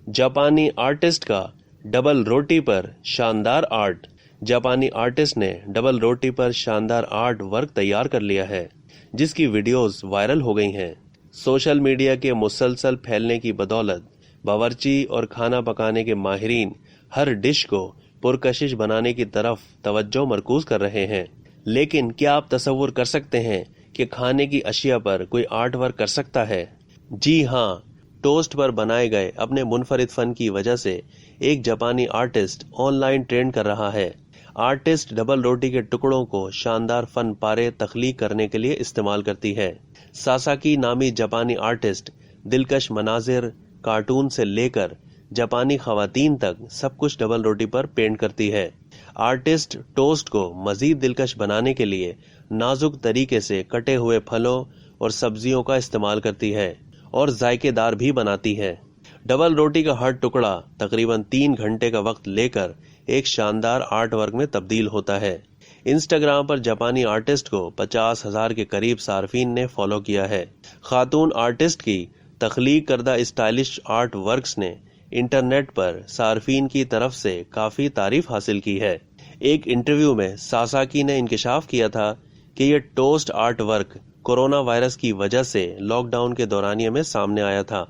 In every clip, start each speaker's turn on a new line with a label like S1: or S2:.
S1: जापानी आर्टिस्ट का डबल रोटी पर शानदार आर्ट। जापानी आर्टिस्ट ने डबल रोटी पर शानदार आर्ट वर्क तैयार कर लिया है, जिसकी वीडियोस वायरल हो गई हैं। सोशल मीडिया के मुसलसल फैलने की बदौलत बावर्ची और खाना पकाने के माहिरीन हर डिश को पुरकशिश बनाने की तरफ तवज्जो मरकूज कर रहे हैं। लेकिन क्या आप तसव्वुर कर सकते हैं कि खाने की अशिया पर कोई आर्ट वर्क कर सकता है? जी हाँ, टोस्ट पर बनाए गए अपने मुनफरिद फन की वजह से एक जापानी आर्टिस्ट ऑनलाइन ट्रेंड कर रहा है। आर्टिस्ट डबल रोटी के टुकड़ों को शानदार फन पारे तख्लीक करने के लिए इस्तेमाल करती है। सासाकी नामी जापानी आर्टिस्ट दिलकश मनाजिर, कार्टून से लेकर जापानी खवातीन तक सब कुछ डबल रोटी पर पेंट करती है। आर्टिस्ट टोस्ट को मजीद दिलकश बनाने के लिए नाजुक तरीके से कटे हुए फलों और सब्जियों का इस्तेमाल करती है और जायकेदार भी बनाती है। डबल रोटी का हर टुकड़ा तकरीबन 3 घंटे का वक्त लेकर एक शानदार आर्ट वर्क में तब्दील होता है। इंस्टाग्राम पर जापानी आर्टिस्ट को 50,000 के करीब सार्फिन ने फॉलो किया है। खातून आर्टिस्ट की तख्लीक करदा स्टाइलिश आर्ट वर्क्स ने इंटरनेट पर सार्फिन की तरफ से काफी तारीफ हासिल की है। एक इंटरव्यू में सासाकी ने इंकशाफ किया था कि ये toast art work corona virus की वजह से लॉकडाउन के दौरानिये में सामने आया था।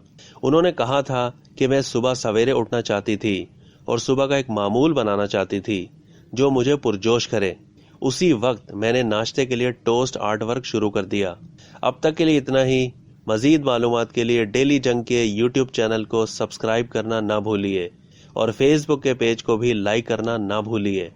S1: उन्होंने कहा था कि मैं सुबह सवेरे उठना चाहती थी और सुबह का एक मामूल बनाना चाहती थी जो मुझे पुरजोश करे। उसी वक्त मैंने नाश्ते के लिए टोस्ट आर्ट वर्क शुरू कर दिया। अब तक के लिए इतना ही। मजीद मालूमात के लिए डेली जंग के यूट्यूब चैनल को सब्सक्राइब करना ना भूलिए और फेसबुक के पेज को भी लाइक करना ना भूलिए।